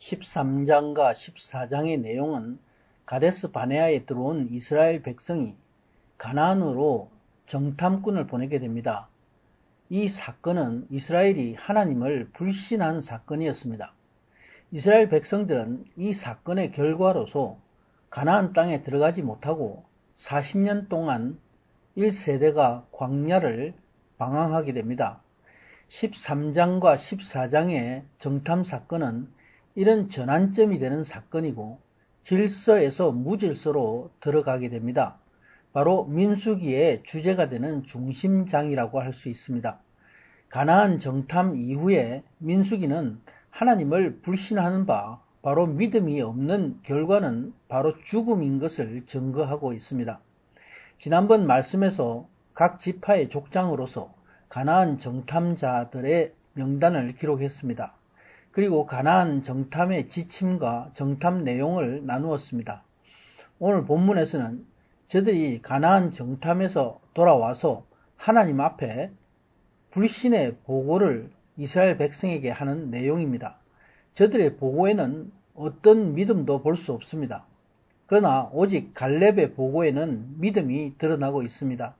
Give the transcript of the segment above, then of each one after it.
13장과 14장의 내용은 가데스 바네아에 들어온 이스라엘 백성이 가나안으로 정탐꾼을 보내게 됩니다. 이 사건은 이스라엘이 하나님을 불신한 사건이었습니다. 이스라엘 백성들은 이 사건의 결과로서 가나안 땅에 들어가지 못하고 40년 동안 1세대가 광야를 방황하게 됩니다. 13장과 14장의 정탐 사건은 이런 전환점이 되는 사건이고 질서에서 무질서로 들어가게 됩니다. 바로 민수기의 주제가 되는 중심장이라고 할 수 있습니다. 가나안 정탐 이후에 민수기는 하나님을 불신하는 바 바로 믿음이 없는 결과는 바로 죽음인 것을 증거하고 있습니다. 지난번 말씀에서 각 지파의 족장으로서 가나안 정탐자들의 명단을 기록했습니다. 그리고 가나안 정탐의 지침과 정탐 내용을 나누었습니다. 오늘 본문에서는 저들이 가나안 정탐에서 돌아와서 하나님 앞에 불신의 보고를 이스라엘 백성에게 하는 내용입니다. 저들의 보고에는 어떤 믿음도 볼 수 없습니다. 그러나 오직 갈렙의 보고에는 믿음이 드러나고 있습니다.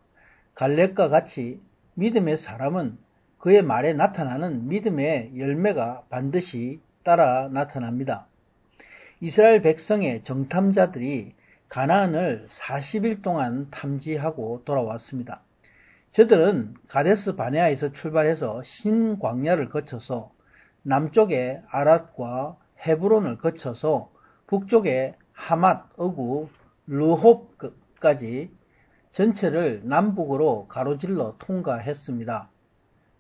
갈렙과 같이 믿음의 사람은 그의 말에 나타나는 믿음의 열매가 반드시 따라 나타납니다. 이스라엘 백성의 정탐자들이 가나안을 40일 동안 탐지하고 돌아왔습니다. 저들은 가데스 바네아에서 출발해서 신광야를 거쳐서 남쪽의 아랏과 헤브론을 거쳐서 북쪽의 하맛, 어구, 르홉까지 전체를 남북으로 가로질러 통과했습니다.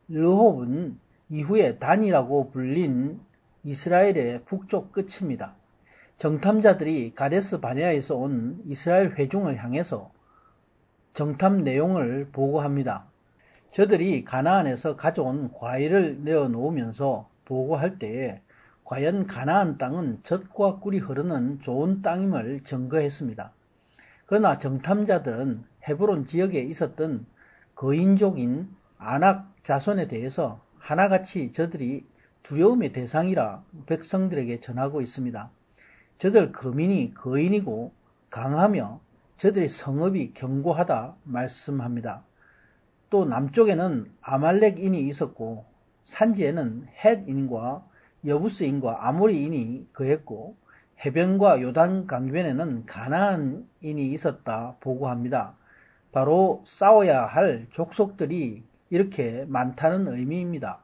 르홉은 이후에 단이라고 불린 이스라엘의 북쪽 끝입니다. 정탐자들이 가데스 바네아에서 온 이스라엘 회중을 향해서 정탐 내용을 보고합니다. 저들이 가나안에서 가져온 과일을 내어놓으면서 보고할 때에 과연 가나안 땅은 젖과 꿀이 흐르는 좋은 땅임을 증거했습니다. 그러나 정탐자들은 헤브론 지역에 있었던 거인족인 아낙 자손에 대해서 하나같이 저들이 두려움의 대상이라 백성들에게 전하고 있습니다. 저들 거민이 거인이고 강하며 저들의 성읍이 견고하다 말씀합니다. 또 남쪽에는 아말렉인이 있었고 산지에는 헷인과 여부스인과 아모리인이 거했고 해변과 요단 강변에는 가나안인이 있었다 보고합니다. 바로 싸워야 할 족속들이 이렇게 많다는 의미입니다.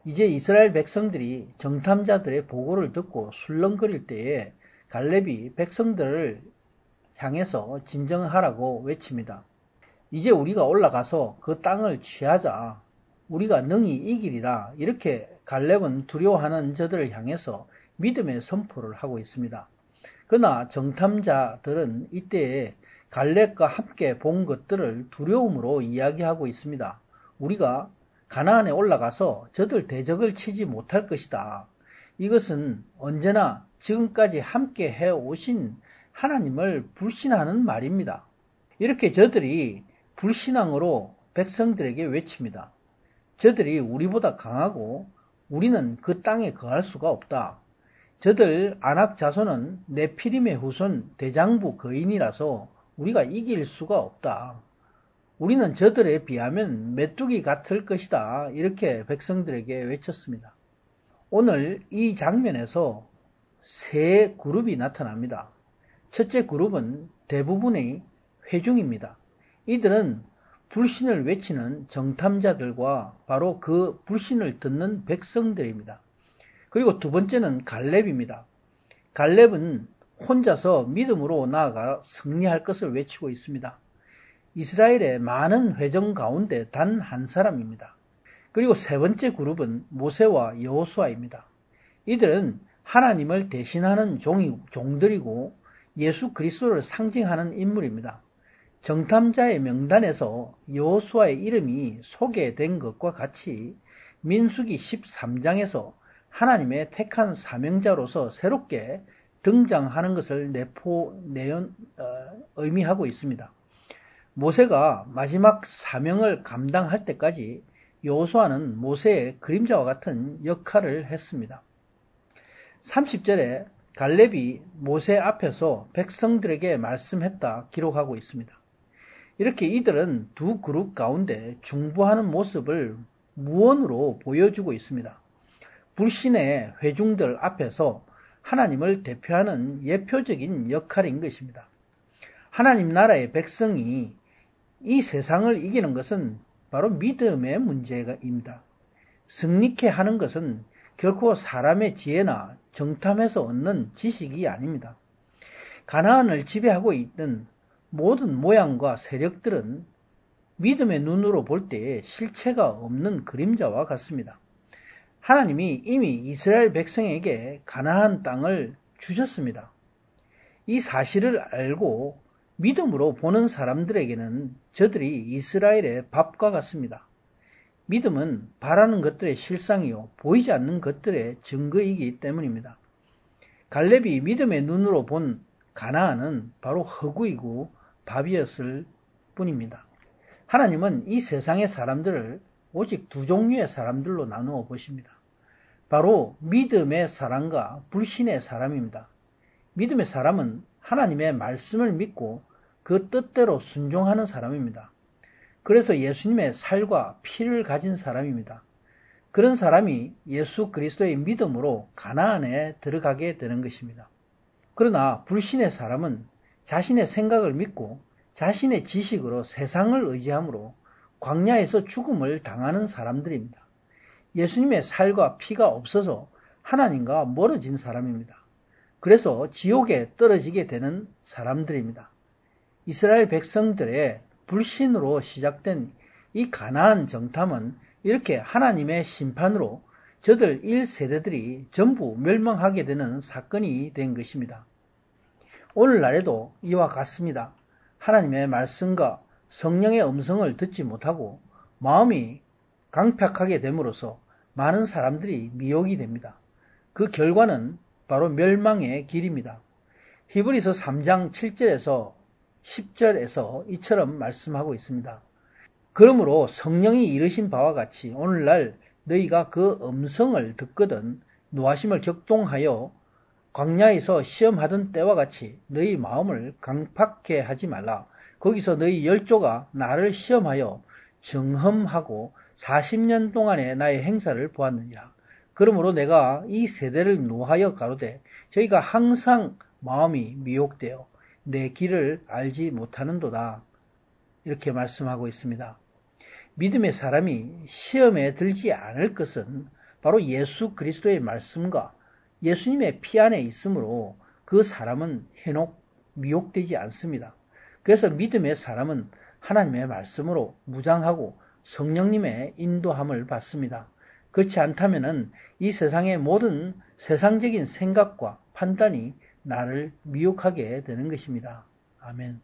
이제 이스라엘 백성들이 정탐자들의 보고를 듣고 술렁거릴 때에 갈렙이 백성들을 향해서 진정하라고 외칩니다. 이제 우리가 올라가서 그 땅을 취하자. 우리가 능히 이기리라. 이렇게 갈렙은 두려워하는 저들을 향해서 믿음의 선포를 하고 있습니다. 그러나 정탐자들은 이때에 갈렙과 함께 본 것들을 두려움으로 이야기하고 있습니다. 우리가 가나안에 올라가서 저들 대적을 치지 못할 것이다. 이것은 언제나 지금까지 함께 해오신 하나님을 불신하는 말입니다. 이렇게 저들이 불신앙으로 백성들에게 외칩니다. 저들이 우리보다 강하고 우리는 그 땅에 거할 수가 없다. 저들 아낙 자손은 네피림의 후손 대장부 거인이라서 우리가 이길 수가 없다. 우리는 저들에 비하면 메뚜기 같을 것이다. 이렇게 백성들에게 외쳤습니다. 오늘 이 장면에서 세 그룹이 나타납니다. 첫째 그룹은 대부분의 회중입니다. 이들은 불신을 외치는 정탐자들과 바로 그 불신을 듣는 백성들입니다. 그리고 두 번째는 갈렙입니다. 갈렙은 혼자서 믿음으로 나아가 승리할 것을 외치고 있습니다. 이스라엘의 많은 회중 가운데 단 한 사람입니다. 그리고 세 번째 그룹은 모세와 여호수아입니다. 이들은 하나님을 대신하는 종들이고 예수 그리스도를 상징하는 인물입니다. 정탐자의 명단에서 여호수아의 이름이 소개된 것과 같이 민수기 13장에서 하나님의 택한 사명자로서 새롭게 등장하는 것을 의미하고 있습니다. 모세가 마지막 사명을 감당할 때까지 여호수아는 모세의 그림자와 같은 역할을 했습니다. 30절에 갈렙이 모세 앞에서 백성들에게 말씀했다 기록하고 있습니다. 이렇게 이들은 두 그룹 가운데 중보하는 모습을 무언으로 보여주고 있습니다. 불신의 회중들 앞에서 하나님을 대표하는 예표적인 역할인 것입니다. 하나님 나라의 백성이 이 세상을 이기는 것은 바로 믿음의 문제입니다. 승리케 하는 것은 결코 사람의 지혜나 정탐해서 얻는 지식이 아닙니다. 가나안을 지배하고 있던 모든 모양과 세력들은 믿음의 눈으로 볼 때에 실체가 없는 그림자와 같습니다. 하나님이 이미 이스라엘 백성에게 가나안 땅을 주셨습니다. 이 사실을 알고 믿음으로 보는 사람들에게는 저들이 이스라엘의 밥과 같습니다. 믿음은 바라는 것들의 실상이요 보이지 않는 것들의 증거이기 때문입니다. 갈렙이 믿음의 눈으로 본 가나안은 바로 허구이고 밥이었을 뿐입니다. 하나님은 이 세상의 사람들을 오직 두 종류의 사람들로 나누어 보십니다. 바로 믿음의 사람과 불신의 사람입니다. 믿음의 사람은 하나님의 말씀을 믿고 그 뜻대로 순종하는 사람입니다. 그래서 예수님의 살과 피를 가진 사람입니다. 그런 사람이 예수 그리스도의 믿음으로 가나안에 들어가게 되는 것입니다. 그러나 불신의 사람은 자신의 생각을 믿고 자신의 지식으로 세상을 의지함으로 광야에서 죽음을 당하는 사람들입니다. 예수님의 살과 피가 없어서 하나님과 멀어진 사람입니다. 그래서 지옥에 떨어지게 되는 사람들입니다. 이스라엘 백성들의 불신으로 시작된 이 가나안 정탐은 이렇게 하나님의 심판으로 저들 1세대들이 전부 멸망하게 되는 사건이 된 것입니다. 오늘날에도 이와 같습니다. 하나님의 말씀과 성령의 음성을 듣지 못하고 마음이 강팍하게 됨으로써 많은 사람들이 미혹이 됩니다. 그 결과는 바로 멸망의 길입니다. 히브리서 3장 7절에서 10절에서 이처럼 말씀하고 있습니다. 그러므로 성령이 이르신 바와 같이 오늘날 너희가 그 음성을 듣거든 노하심을 격동하여 광야에서 시험하던 때와 같이 너희 마음을 강팍해 하지 말라. 거기서 너희 열조가 나를 시험하여 정험하고 40년 동안의 나의 행사를 보았느니라. 그러므로 내가 이 세대를 노하여 가로되 저희가 항상 마음이 미혹되어 내 길을 알지 못하는도다. 이렇게 말씀하고 있습니다. 믿음의 사람이 시험에 들지 않을 것은 바로 예수 그리스도의 말씀과 예수님의 피 안에 있으므로 그 사람은 해놓 미혹되지 않습니다. 그래서 믿음의 사람은 하나님의 말씀으로 무장하고 성령님의 인도함을 받습니다. 그렇지 않다면 이 세상의 모든 세상적인 생각과 판단이 나를 미혹하게 되는 것입니다. 아멘.